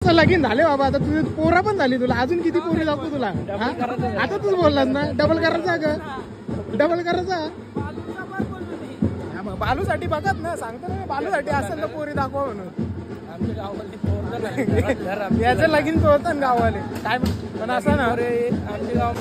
तुझं लगीन झाले बाबा, आता तुझी पोरा पण झाली, तुला अजून किती पोरी दाखवू तुला? आता तूच बोललास ना डबल करायचा ग, डबल करायचा. बालूसाठी बघत ना, सांगतो ना बालूसाठी असेल तर पोरी दाखवा म्हणून. याचं लगीन तो होतं ना गावाले काय, पण असं ना रे आमच्या गाव.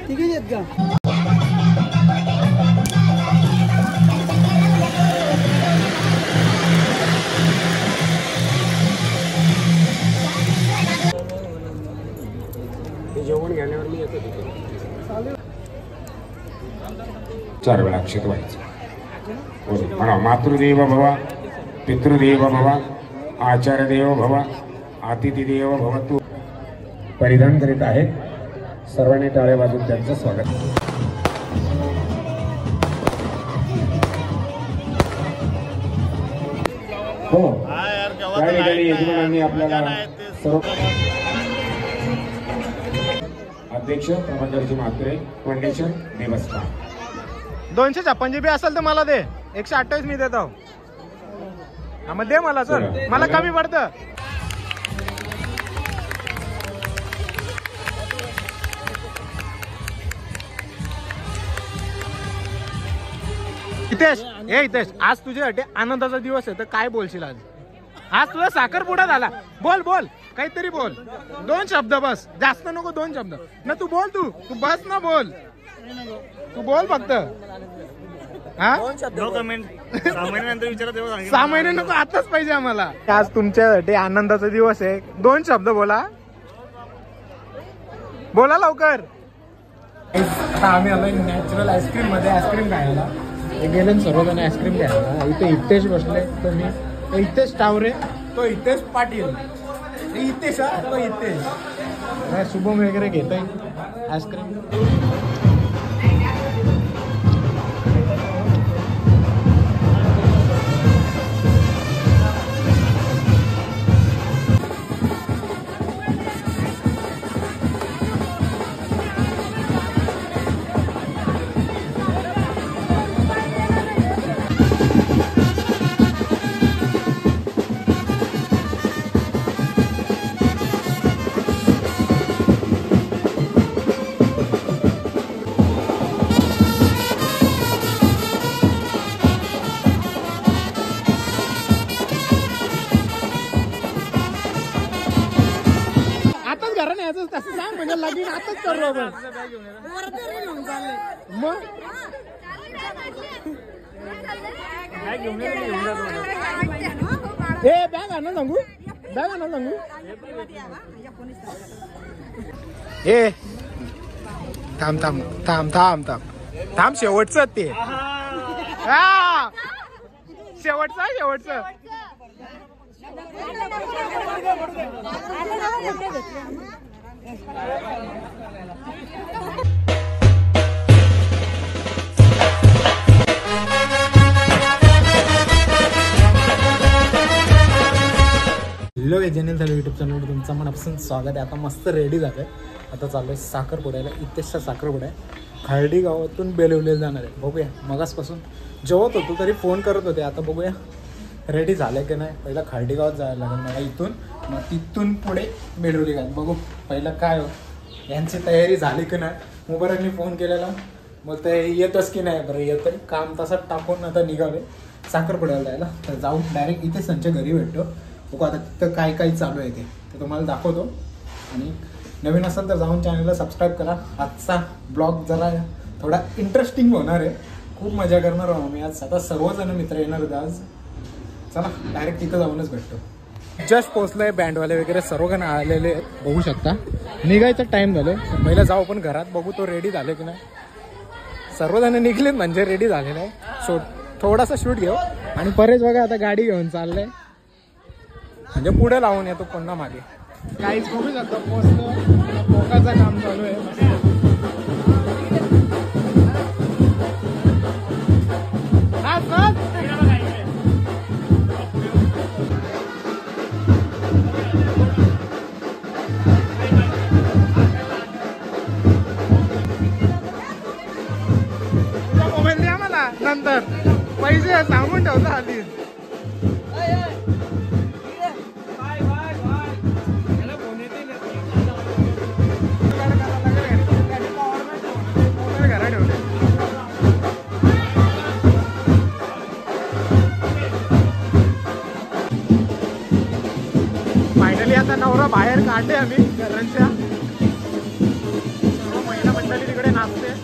तिकीट आहेत का? जेवण घेण्यावर मी येतो तिथे. 4 वेळा अक्षत व्हायचं. म्हणा मातृदेव भव, पितृदेव भव, आचार्यदेव भव, अतिथीदेव भव. तू परिधान करीत आहेत. सर्वांनी टाळ्या वाजवून त्यांचं स्वागत. हो, त्या ठिकाणी यजमानांनी आपल्याला सर्व अध्यक्ष प्रभाकरजी म्हात्रे, फौंडेशन देवस्थान. 256 बी असेल तर मला दे. 128 मी देतो. हा मग दे मला सर, मला कमी पडतं. हितेश, हे हितेश, आज तुझ्यासाठी आनंदाचा दिवस आहे तर काय बोलशील आज? आज तुझा साखरपुडा झाला. बोल बोल, काहीतरी बोल. 2 शब्द बस, जास्त नको. 2 शब्द ना. तू बोल, तू बस ना, बोल. तू बोल फक्त. हा, 6 महिने नको, आताच पाहिजे आम्हाला. आज तुमच्यासाठी आनंदाचा दिवस आहे. 2 शब्द बोला, बोला लवकर. आता आम्ही आलोय नॅचरल आईस्क्रीम मध्ये आईस्क्रीम खायला. गेले सर्वजण आईस्क्रीम घ्यायला. इथे हितेश बसले, तो मी, हितेश टावरे, तो हितेश पाटील, हितेश, तो हितेश. शुभम वगैरे घेत आहे आईस्क्रीम. तसं सांग म्हणजे लगीन आताच करू आपण. मग हे बॅग आणा सांगू, बॅग आणा सांगू. हे थांब थांब थांब थांब थांब थांब, शेवटचं ते. हा शेवटचं, शेवटचं. हॅलो जनरल झालं युट्यूब चॅनलवर तुमचं मनापासून स्वागत आहे. आता मस्त रेडी झालं. आता चालू आहे साखरपुड्याला. इथेचचा साखरपुडा आहे. खर्डी गावातून बेलवले जाणार आहे. बघूया, मगासपासून जेवत होतो तरी फोन करत होते. आता बघूया रेडी झालं की नाही. पहिला खर्डी गावात जायला लागेल मला इथून, मग तिथून पुढे बेलवली गावात. बघू पहिलं काय हो, यांची तयारी झाली की नाही. मुबारकने फोन केलेला, मग ते येतच की नाही. बरं येतं, काम तसं टाकून आता निघाले साखरपुड्याला जायला. तर जाऊ डायरेक्ट इथे संच्या घरी भेटतो. बघू आता तिथं काय काय चालू आहे ते तुम्हाला दाखवतो. आणि नवीन असेल तर जाऊन चॅनलला सबस्क्राईब करा. आजचा ब्लॉग जरा थोडा इंटरेस्टिंग होणार आहे. खूप मजा करणार आहोत आम्ही आज. आता सर्वजण मित्र येणार होते आज. चला डायरेक्ट तिथं जाऊनच भेटतो. जस्ट पोहोचलोय. बँडवाले वगैरे सर्वजण आलेले बघू शकता. निघायचा टाइम झालं. पहिला जाऊ आपण घरात, बघू तो रेडी झाले की नाही. सर्वजण निघलेत म्हणजे रेडी झालेलं आहे. थोडासा शूट घेऊ. आणि परेश बघा आता गाडी घेऊन चाललंय, म्हणजे पुढे लावून येतो पुन्हा मागे. काहीच बघू शकता पोहोचलो. रस्त्याचं काम चालू आहे मस्त. मोबाईल द्या मला नंतर पैसे सांगून ठेवतो आधी. फायनली आता नवरा बाहेर काढले आम्ही घरांच्या. सर्व महिला मंडळी तिकडे नाचते.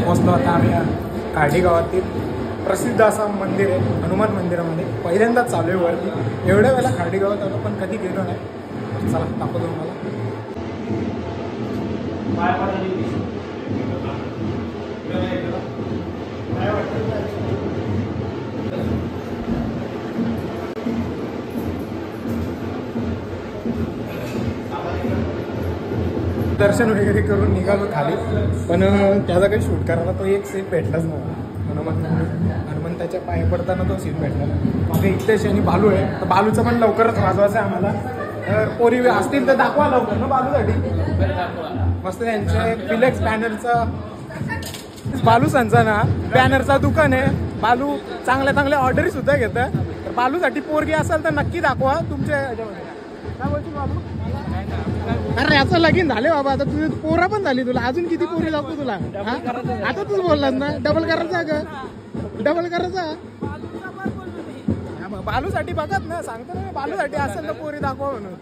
पोहोचलो आता आम्ही काढी गावातील प्रसिद्ध असं मंदिर आहे हनुमान मंदिरामध्ये. पहिल्यांदाच चालू आहे वरती. एवढ्या वेळेला खार्डी गावात आलो पण कधी गेलो नाही. तर चला दाखवतो मला. दर्शन वगैरे करून निघालो खाली, पण त्याचा काही शूट करायला तो एक सीन भेटलाच नव्हता. हनुमंताच्या पाय पडताना तो सीन भेटला. मागे इथेश आणि बालू आहे, तर बालूचं पण लवकरच वाजवायचं आहे आम्हाला. तर पोरी असतील तर दाखवा लवकर ना बालूसाठी. मस्त त्यांचे फिलेक्स बॅनरचा बालू संचा ना बॅनरचा दुकान आहे. बालू चांगल्या ऑर्डरी सुद्धा घेतं. तर बालूसाठी पोरगी असेल तर नक्की दाखवा तुमच्या ह्याच्यामध्ये. काय बोलतो बालू? अरे याचं लगीन झाले बाबा, आता तुझी पोरा पण झाली, तुला अजून किती पोरी दाखवू तुला? आता तूच बोललास ना डबल करायचा ग, डबल करायचा. बालूसाठी बघत ना, सांगतो ना बालूसाठी असेल तर पोरी दाखवा म्हणून.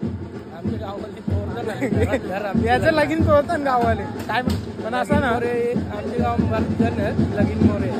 याचं लगीन तो होतं ना गाववाले काय, पण असं ना आमच्या गाव लगीन मोरे.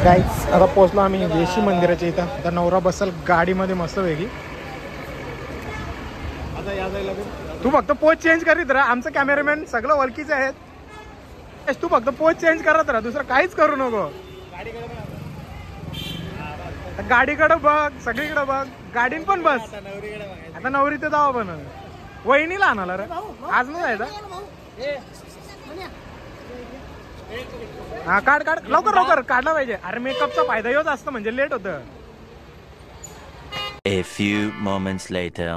गाईज आता पोहोचलो आम्ही वेशी मंदिराच्या इथं. आता नवरा बसल गाडीमध्ये मस्त वेगळी. तू फक्त पोच चेंज करीत राहा, आमचं कॅमेरामॅन सगळं ओळखीचे आहेत. तू फक्त पोच चेंज करत राहा, दुसरं काहीच करू नको. गाडीकडे बघ, सगळीकडे बघ, गाडीन पण बस. आता नवरी ते जावं पण वहिनीला आणाला रे, आज नाही जायचं. हा काढ लवकर काढला पाहिजे. अरे मेकअपचा फायदा योच असतो, म्हणजे लेट होतं. A few moments later.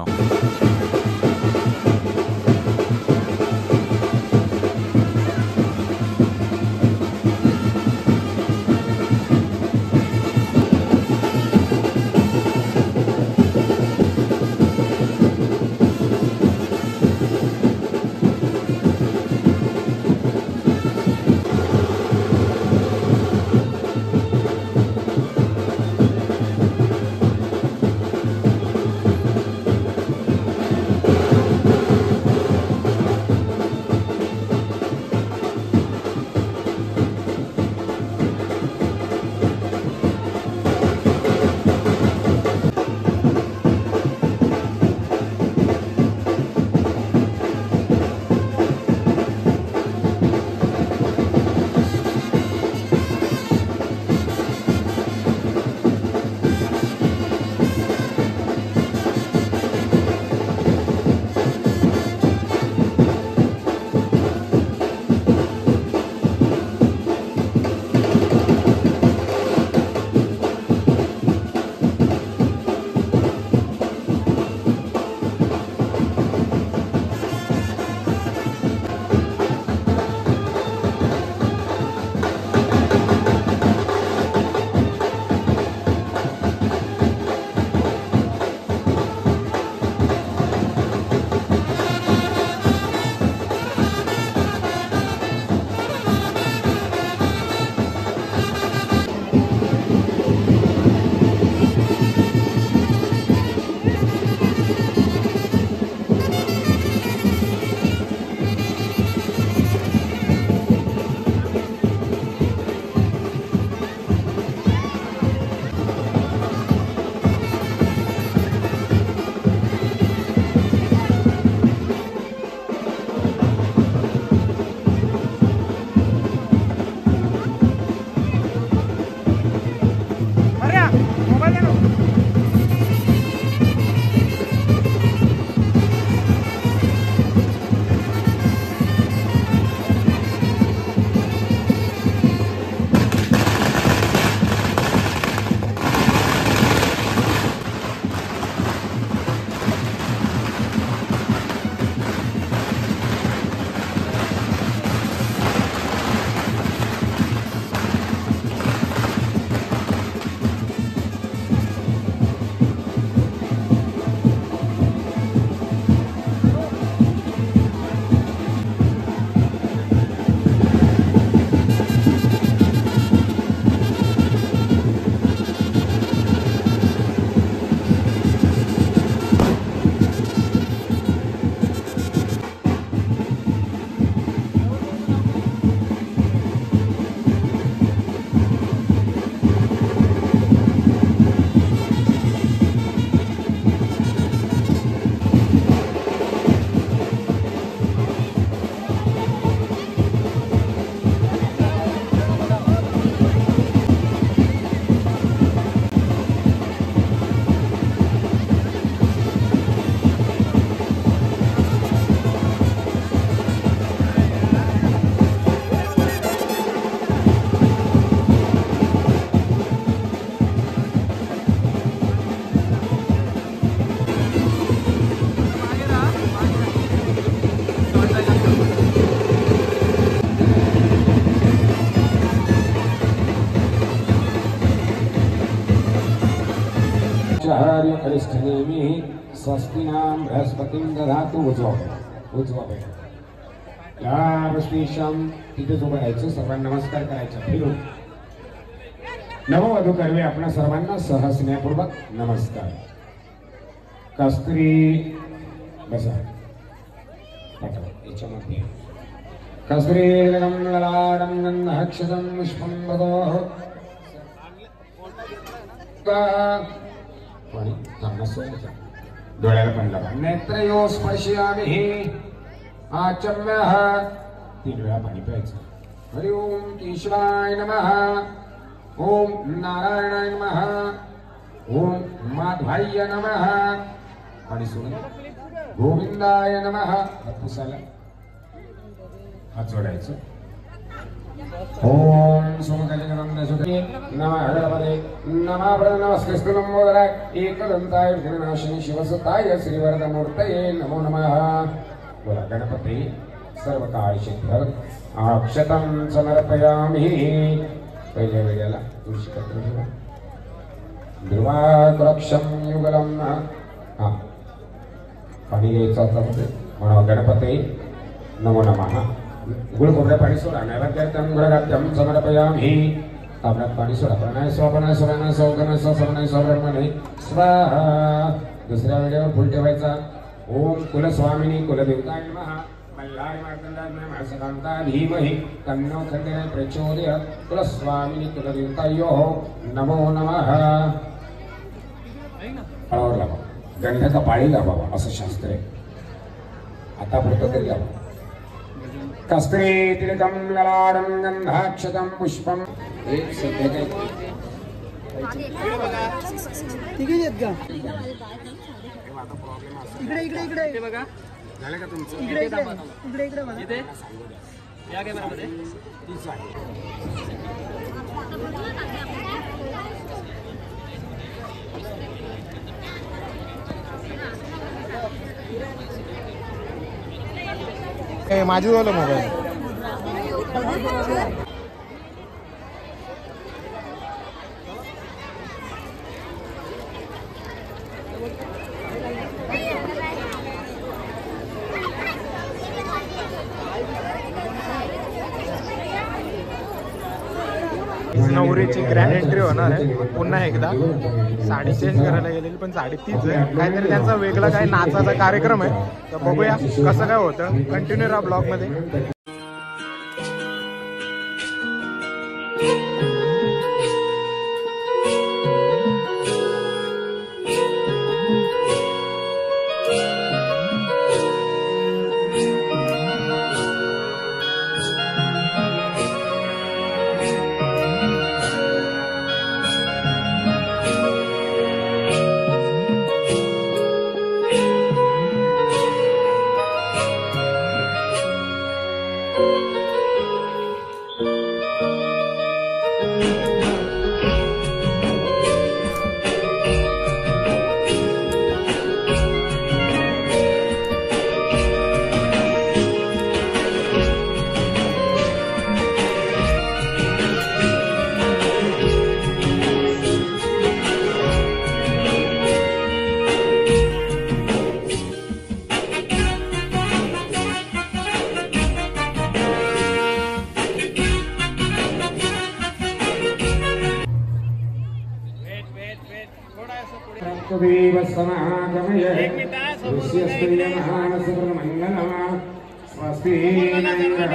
करिष्ठनेमिः स्वस्तिनां बृहस्पतिं दधातु उजवा या वस्तीशां तिथेच उभं राहायचं, सर्वांना नमस्कार करायचा फिरून. नववधू कर्वे आपल्या सर्वांना सहस्नेपूर्वक नमस्कार. कस्त्री बसा याच्यामध्ये कस्त्रीरगं ललाटं गन्धक्षतं पुष्पं वदोः डोळ्याला पण लावा. नेत्रयो स्पर्शयामि आचम्यः 3 वेळा पाणी प्यायचं. हरि ओम केशवाय नमः, ओम नारायणाय नमः, ओम माधवाय नमः. पाणी सोडून गोविंदाय नमः पुसायला हात जोडायचं. ओम सोमकलिगनंदसुते नमः हरपदे नमः प्रणमस्कृष्टु नमोदराय एकदंताय विघ्ननाशिनी शिवसुताय श्रीवरदमूर्तये नमो नमः. बोला गणपती सर्व काळ सिद्ध अक्षतं समर्पयामि. पहिल्या वेळेला तुळशी पत्र ठेवा. ध्रुवाकृक्षं युगलं हा पाणी घ्यायचं होतं म्हणा. गणपती नमो नमः. गुळ खोबऱ्या पाणी सोडा. नैवेद्यार्थं गुळगाद्यं समर्पयामि. तांब्यात पाणी सोडा. प्राणाय स्वापनाय स्वानाय स्वागनाय स्वासनाय स्वाब्रह्मणे स्वाहा. दुसऱ्या वेळेवर फुल ठेवायचा. ओम कुलस्वामिनी कुलदेवताय नमः. मल्हारी मार्तंडाय नमः. सकांता धीमहि तन्नो खंडेन प्रचोदयात्. कुलस्वामिनी कुलदेवतायोः नमो नमः. पाळावर लावा. गंध कपाळी लावावा असं शास्त्र आहे. आता पुरतं तरी लावा. कस्त्री तिलकं ललाटं गन्धाक्षतं पुष्पं. एक सध्या काय इकडे बघा. झालं का तुमचं? इकडे बघा. इथे या कॅमेरामध्ये माझीवाला मोबाईल. नवरीची ग्रँड एंट्री होणार आहे. पुन्हा एकदा साडी चेंज करायला गेलेली, पण साडी तीच आहे. काहीतरी त्यांचा वेगळा काही नाचाचा कार्यक्रम आहे. तर बघूया कसं काय होतं. कंटिन्यू राहा ब्लॉग मध्ये. देव समागमय ऋष्यस्त्रिय महानसुरमंगलमा. स्वस्ति इन्द्रः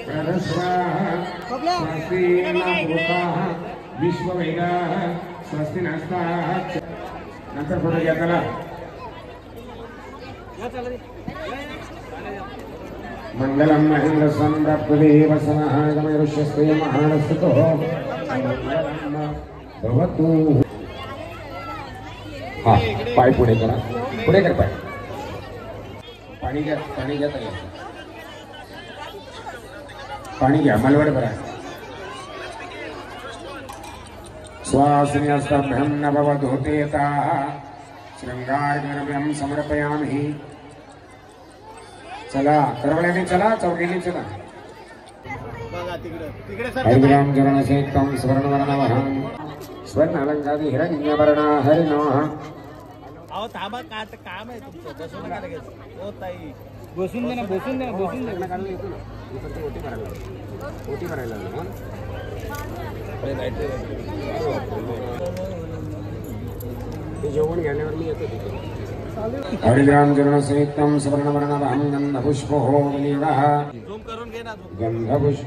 प्रदस्वाहा. स्वस्ति नभूताः विश्ववेदाः. स्वस्ति नस्ताः. नंतर पुढे घ्या त्याला. मंगलम महेंद्र संप्राप्तदेव समागमय ऋष्यस्त्रिय महानसुतो भवतु. हा पाय पुढे करा. पुढे कर पाय. पाणी घ्या. पाणी घ्या. पाणी घ्या. मलवड भरा. स्वासिन्यस्तभ्यं नभवधूतेताः शृंगारगर्भ्यं समर्पयामि. चला करवल्याने चला. चौकीने चला. हरिग्राम चरणसेक्तं स्वर्णवर्णवहं स्वर्ण अलंकारी हिरण्यवर्णा हरिणः अहो थांबा का आता काम आहे तुमचं बसून नका लगेच हो ताई बसून दे ना बसून दे ना बसून दे ओटी भरायला जेवण घेण्यावर मी येतो हरिग्राम जन्मसहितम सुवर्णवर्णभां गंधपुष्पो नीलः झूम करून घे ना गंधपुष्प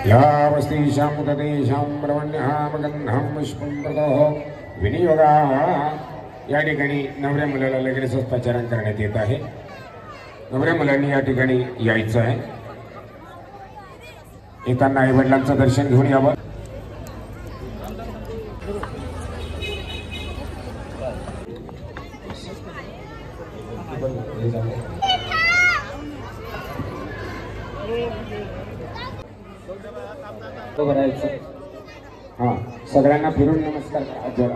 या वस्तीशां तदेशां ब्रह्मण्यां गंधं पुष्पं प्रदोः विनियोगाः या ठिकाणी नवऱ्या मुलाला लगेच हस्तांतरण करण्यात येत आहे. नवऱ्या मुलांनी या ठिकाणी यायचं आहे. येताना आई वडिलांचं दर्शन घेऊन यावं. हा सगळ्यांना फिरून नमस्कार करा.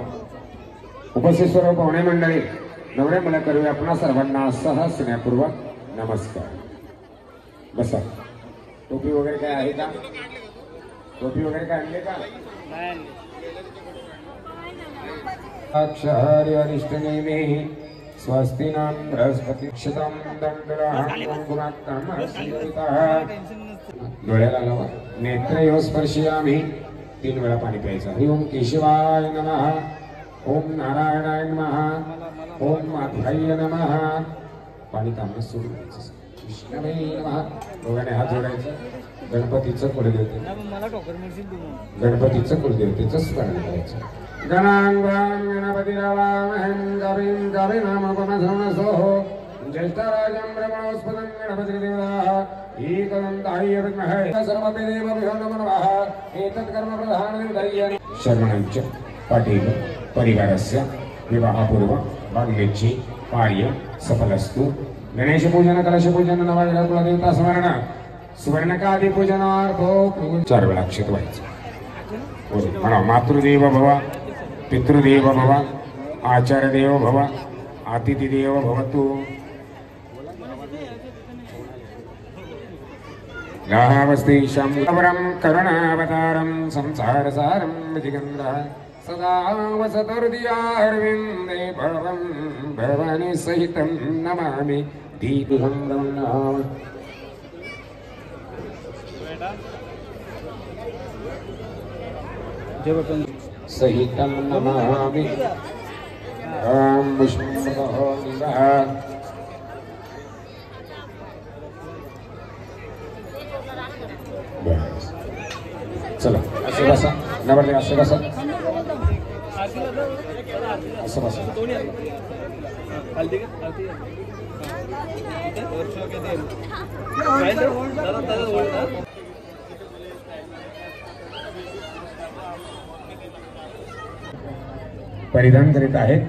उपस्थित सर्व पाहुणे मंडळी नवऱ्या मुला करूया आपणा सर्वांना स्नेहपूर्वक नमस्कार. बसा. टोपी वगैरे काय आहे का? टोपी वगैरे काय आणले का? अक्षर अरिष्ट नेमे स्वस्ति नाम बृहस्पति क्षितम दंडराहं गुणात्तम सीता. डोळ्याला लावा. नेत्रयो स्पर्शयामि. 3 वेळा पाणी प्यायचं. हरि ओम केशवाय नमः. ओम नारायणाय नमः. ओम माधवाय नमः. पाणी तांबडं सोडून द्यायचं. विष्णवे नमः. दोघांनी हात जोडायचं. गणपतीचं कुलदेवते गणपतीचं कुलदेवतेचं स्मरण करायचं. गणांगां गणपतिरावामहं कविं कविनामपमसमसोः ज्येष्ठराजं ब्रह्मणोस्पदं गणपतिदेवताः एकदन्ताय विद्महे सर्वपि देवभ्यो नमः. एतत् कर्मप्रधानं शर्मणञ्च पाटील परिवारस्य विवाहपूर्व भाग्येच्छी कार्य सफलस्तु. गणेशपूजन कलशपूजन नवग्रह कुलदेवता स्मरण सुवर्णकादी पूजनार्थो 4 वेळा अक्षत व्हायचं. म्हणा मातृदेव भव पितृदेव भव आचार्यदेव भव अतिथिदेव भवतु. लाहवस्तीशं वरं करुणावतारं संसारसारं जिगन्धः सदा वसतुर्दियार्विन्दे भवं भवानी सहितं नमामि दीपसंभ्रमं. सहितं नमामि ॐ विष्णुः. चला असं बसा. नवरदेव असं बसा. असं बसा. परिधान करीत आहेत.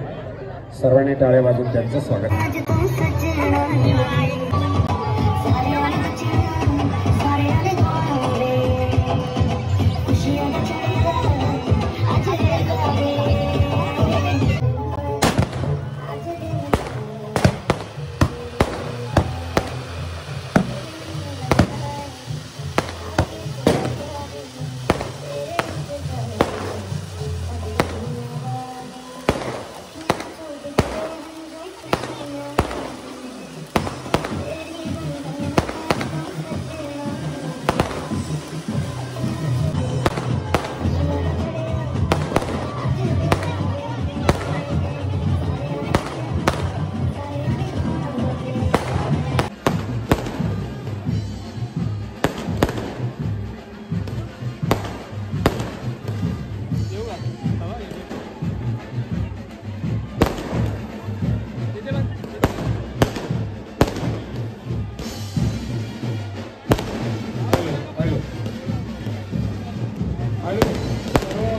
सर्वांनी टाळ्या वाजवून त्यांचं स्वागत.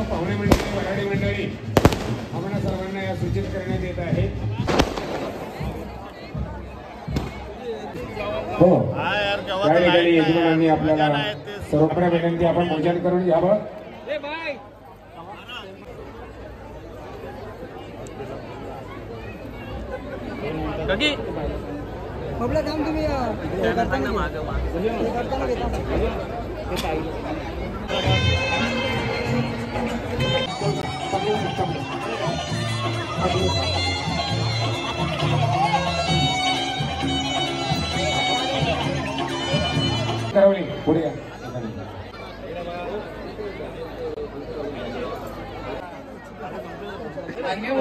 पाहुणे मंडळी वराडी मंडळी आम्हाला सर्वांना या सूचित करण्यात येत आहे. हो त्या ठिकाणी यजमानांनी आपल्याला सर्वत्र विनंती आपण भोजन करून घ्यावं. करवली पुढे या.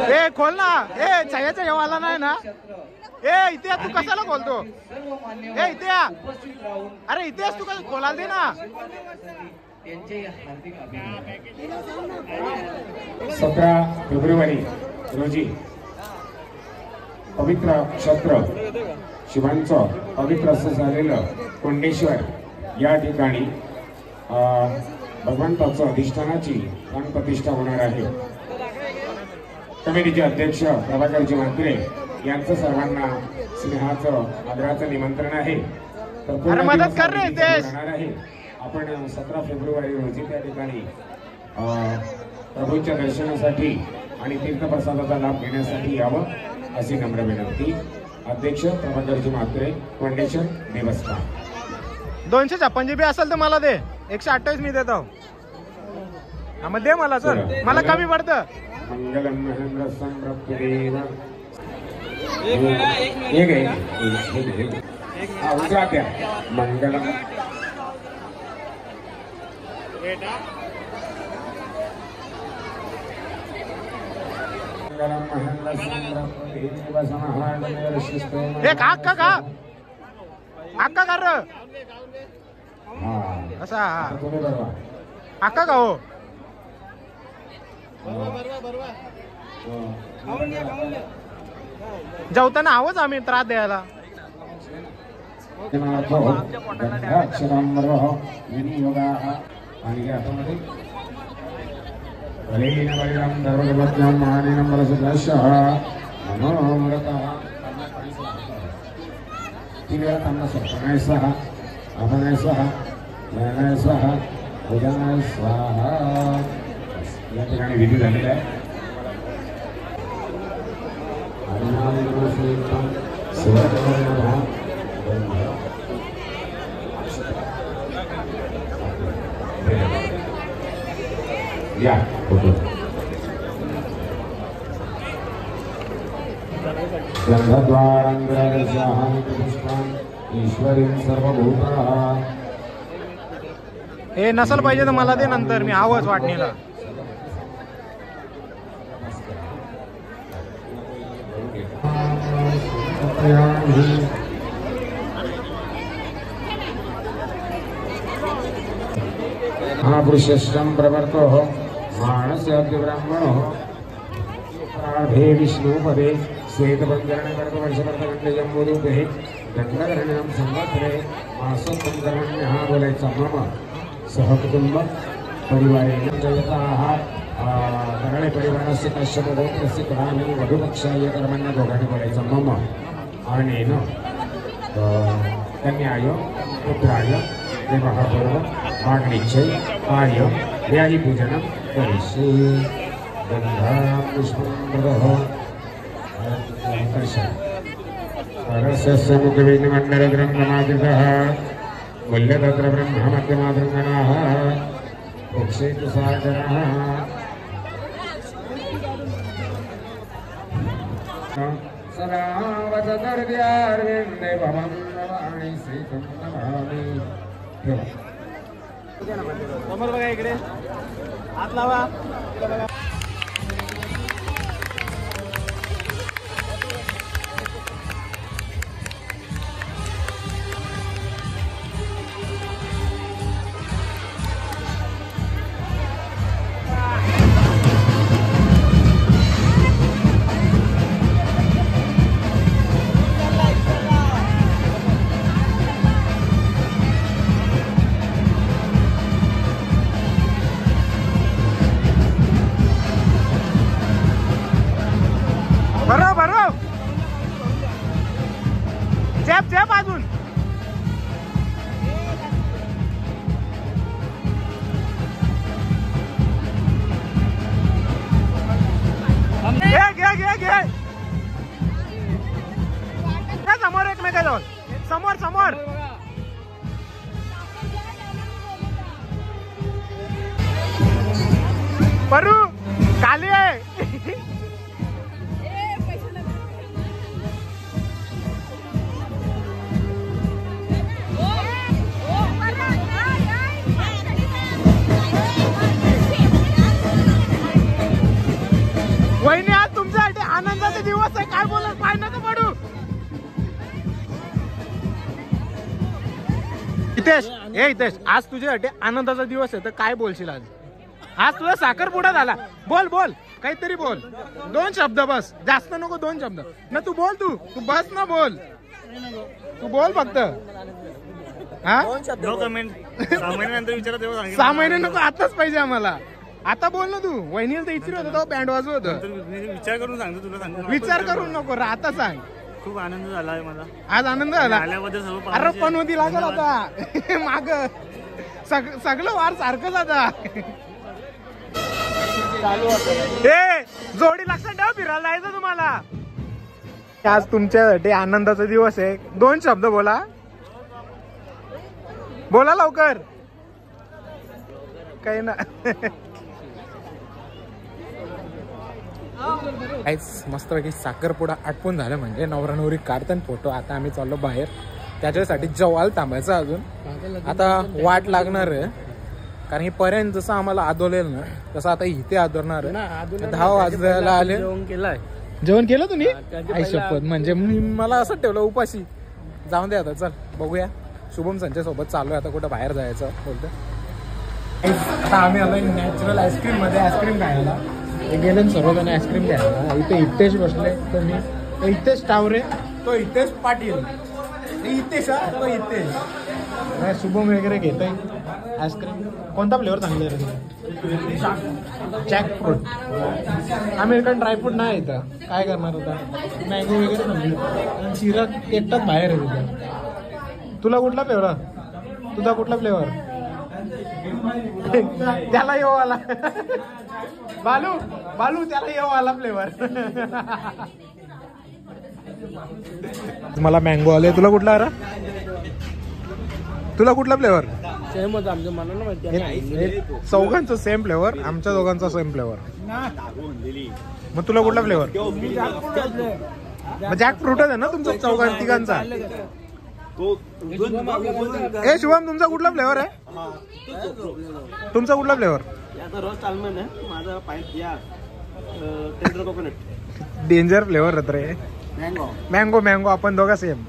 ए खोल ना. ए छायाचा हे वाला नाही ना. ए इथे तू कशाला खोलतो. ए इथे या. अरे इथेच तू कसं खोलाल दे ना. 17 फेब्रुवारी रोजी पवित्र क्षत्र शिवांचं पवित्र असं झालेलं कोंडेश्वर या ठिकाणी भगवंताचं अधिष्ठानाची प्राणप्रतिष्ठा होणार आहे. कमिटीचे अध्यक्ष प्रभाकरजी म्हात्रे यांचं सर्वांना स्नेहाचं आदराचं निमंत्रण आहे. तर पूर्ण मदत कर रे दिवस राहणार आहे. आपण 17 फेब्रुवारी रोजी त्या ठिकाणी प्रभूंच्या दर्शनासाठी आणि तीर्थप्रसादाचा लाभ घेण्यासाठी यावं अशी नम्र विनंती. अध्यक्ष प्रभाकरजी म्हात्रे, कोंडेश्वर देवस्थान. 256 बी असेल तर मला दे. 128 मी देतो. मग दे मला सर. मला कमी पडतं. मंगलम महेंद्र संप्रप्तदेव. उतरा त्या. मंगलम महेंद्र संप्रप्तदेव समहार्दमेरशिष्टे. एक हक्का का हक्का कर असा हक्का का हो. जेवताना हवंच आम्ही त्रास द्यायला. या ठिकाणी विधी झालेला आहे. या ईश्वरीं सर्वभूताः. हे नसल पाहिजे तर मला दे नंतर. मी हवंच वाटणीला. महापुरुषष्टम प्रवर्तो मानस्याद्य ब्राह्मणो प्रार्धे विष्णुपदे श्वेतबंधरण कर्कवर्षवर्तकंडे जम्बूरूपे दंडकरणं संवत्सरे मासोत्तम कर्मण्यः बोलायचा. मम सहकुटुंब परिवारेण जयताः करणे परिवारस्य कश्यप गोत्रस्य कुलानि वधुपक्षाय कर्मण्य दोघांनी बोलायचं. मम अनेन कन्याय पुत्राय विवाहपूर्व मागणीचे कार्य व्याधिपूजनं करिष्ये. गंधा पुष्पं परस्य मुखविघ्नमण्डलग्रन्थमादितः मूल्यतत्र ब्रह्ममध्यमादृङ्गणाः उक्षेतु सागरः. सदा वसदर्द्यार्विन्दे भवं नमामि सीतं नमामि. समोर बघा इकडे हात लावा. चेप अजून. घे समोर एकमेकाजवळ. समोर समोर. परू खाली आहे. वहिनी आज तुमच्यासाठी आनंदाचा दिवस आहे, काय बोलत पाय नका पडू. हितेश आज तुझ्यासाठी आनंदाचा दिवस आहे तर काय बोलशील आज? आज तुझा साखरपुडा झाला. बोल काहीतरी बोल. 2 शब्द बस, जास्त नको. 2 शब्द ना. तू बोल, तू बस ना. बोल, तू बोल फक्त. हा नो कमेंट. 6 महिन्यानंतर विचारत 6 महिने नको, आताच पाहिजे आम्हाला. आता बोल ना तू. वहिनीला तर इच्छित होतं बँड वाजवत होतं. विचार करून सांगतो तुला. सांगतो विचार करून नको, आता सांग. खूप आनंद झाला आहे मला आज. आनंद झाला आल्याबद्दल सर्व. अरे पण होती लागल आता माग सगळं वार सारखंच आता. जोडी लक्षात ठेव, फिरायला जायचं तुम्हाला. आज तुमच्यासाठी आनंदाचा दिवस आहे. 2 शब्द बोला लवकर. काही ना. काहीच मस्तपैकी साखरपुडा आटपून झालं म्हणजे नवरा नवरी काढताना फोटो. आता आम्ही चाललो बाहेर, त्याच्यासाठी जेवायला थांबायचं अजून. आता वाट लागणार आहे कारण हे पर्यंत जसं आम्हाला आदवलेलं ना तसं आता इथे आदवणार आहे. 10 वाजल्याला आले. जेवण केलं तुम्ही? आई शपथ, म्हणजे मला असं ठेवलं उपाशी. जाऊन दे आता, चल बघूया. शुभम संच्या सोबत चालू आहे आता कुठं बाहेर जायचं बोलतं. आता आम्ही आलोय नॅचरल आईस्क्रीम मध्ये आईस्क्रीम खायला. गेले सर्वजण आईस्क्रीम घ्यायला. इथे हितेश बसले, तो मी, तो हितेश टावरे, तो हितेश पाटील, हितेश तो हितेश. शुभम वगैरे घेत आहे आईस्क्रीम. कोणता फ्लेवर चांगला आहे? जॅकफ्रूट. अमेरिकन ड्रायफ्रूट नाही येतं, काय करणार होता. मँगो वगैरे चांगली. शिरा एकटाच बाहेर आहे तिथं. तुला कुठला फ्लेवर? तुझा कुठला फ्लेवर? त्याला येऊ आला बालू त्याला येऊ आला फ्लेवर. मला मँगो आले. तुला कुठला? तुला कुठला फ्लेवर? सेम होतं आमचं, मला ना माहिती. चौघांचं सेम फ्लेवर, आमच्या दोघांचा सेम फ्लेवर. मग तुला कुठला फ्लेवर? जॅक फ्रूटच आहे ना तुमचा चौघां तिघांचा? ए शुभम, तुमचा कुठला फ्लेवर आहे? तुमचा कुठला फ्लेवर? रोज सालमन आहे माझा. Tender coconut. डेंजर फ्लेवर रे. मँगो आपण दोघा सेम.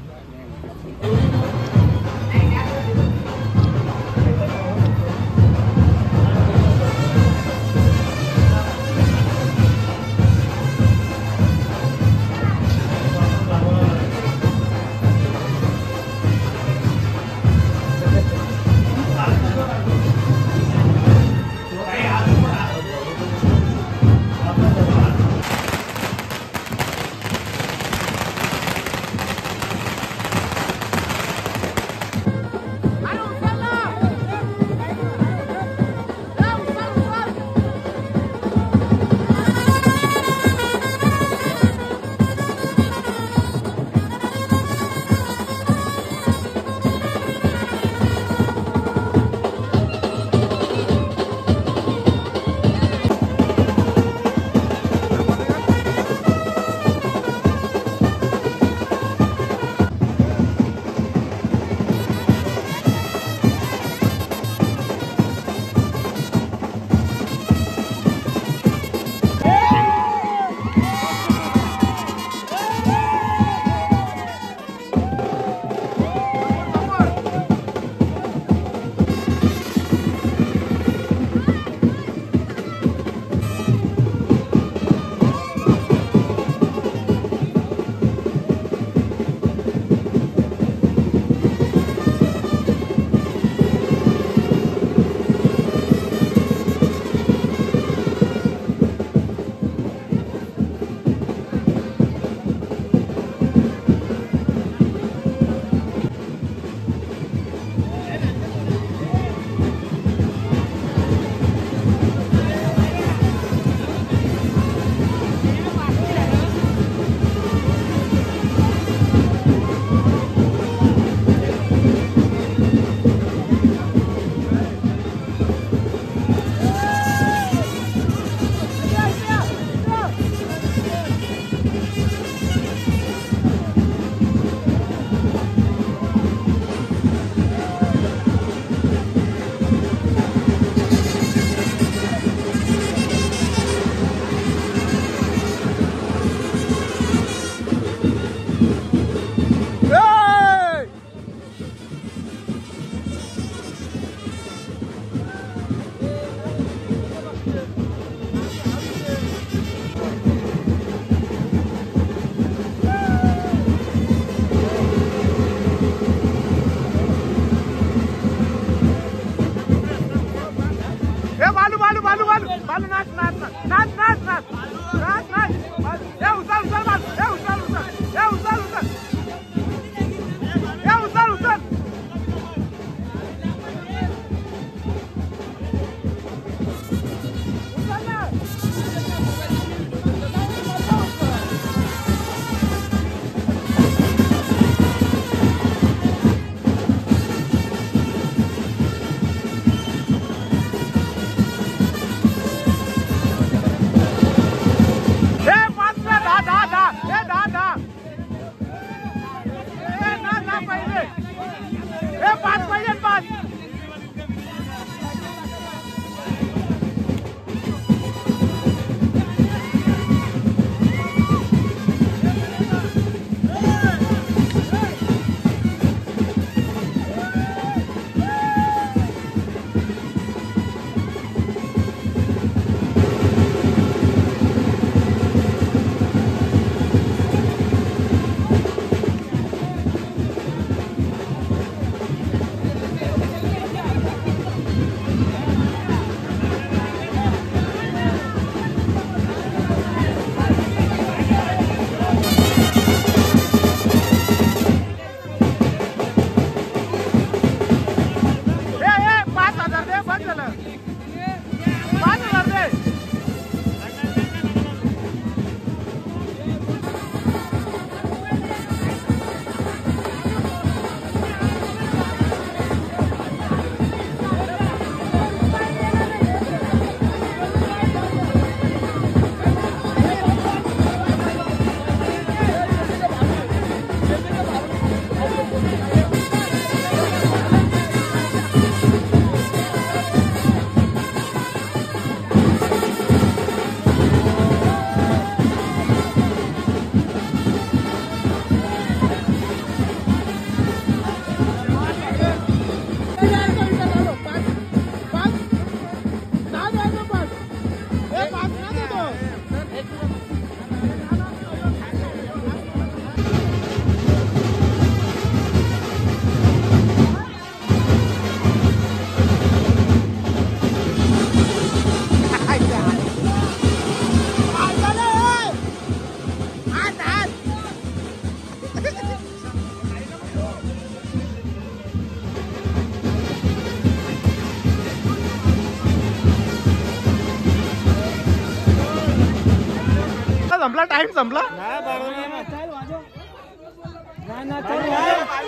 संपला टाइम संपला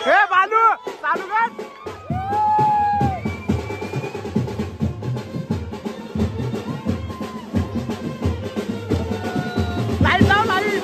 हे बालू चालू कर लाईट लाव लाईट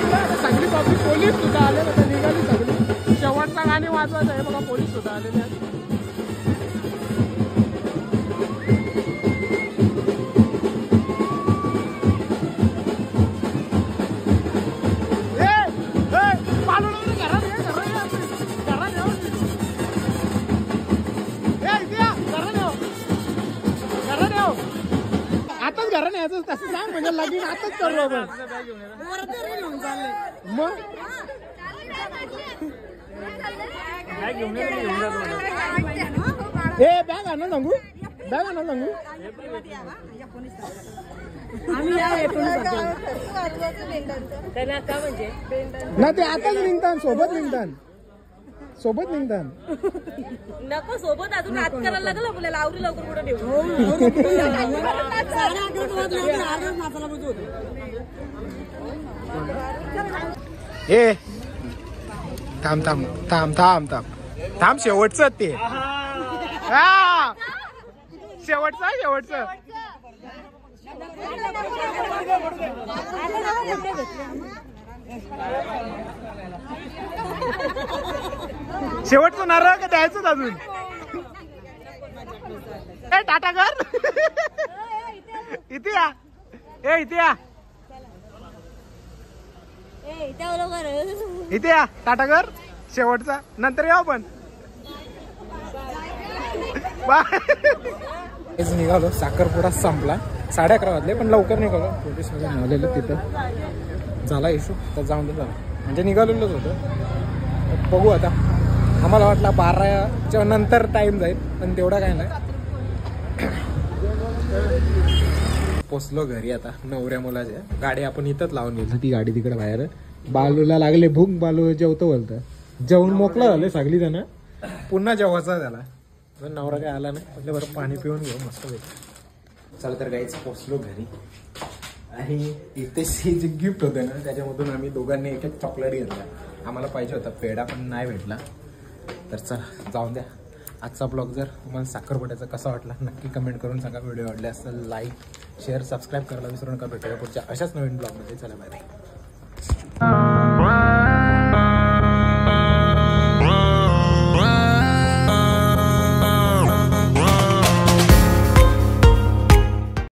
पोलीस सुद्धा आले ना निघाली सगळी शेवटचा गाणी वाजवायचं आहे बघा पोलीस सुद्धा आलेले आहेत आताच घराने यायचं तसं सांग म्हणजे लगीन आताच करू आपण मग ए बॅग आणा सांगू बॅग आणा सांगू ना ते आताच निघतात सोबत निघतात नको सोबत अजून हात करायला लागल आपल्याला आवरी लवकर पुढे ठेवू ए थांब थांब थांब थांब थांब थांब शेवटचं ते हा शेवटचं शेवटचं नारळ का द्यायचंच अजून ए टाटा कर इथे या इथे या इथे या टाटा कर शेवटचा नंतर याव पण निघालो साखरपुडा संपला 11:30 वाजले पण लवकर निघालो पोलीस वगैरे निघालेलं तिथं झाला इशू तर जाऊन दे म्हणजे निघालेलोच होतं बघू आता आम्हाला वाटला 12च्या नंतर टाइम जाईल पण तेवढा काय नाही पोचलो घरी आता नवऱ्या मुलाच्या गाडी आपण इथंच लावून गेलो ती गाडी तिकडे बाहेर बालूला लागले भूक बालू जेवतो बोलतं जेवण मोकळं झालं सगळी जण पुन्हा जेवायचा झाला नवरा काय आला नाही म्हटलं बरं पाणी पिऊन घेऊ मस्त वेळ चल तर गाईच पोचलो घरी आणि इथे जे गिफ्ट होते ना त्याच्यामधून आम्ही दोघांनी एक चॉकलेट घेतला आम्हाला पाहिजे होता पेढा पण नाही भेटला तर चला जाऊन द्या आजचा ब्लॉग जर तुम्हाला साखरपुड्याचा कसा वाटला नक्की कमेंट करून सांगा व्हिडिओ आवडले असेल लाईक शेअर सबस्क्राईब करायला विसरू नका भेटूया पुढच्या अशाच नवीन ब्लॉगमध्ये चला बाय.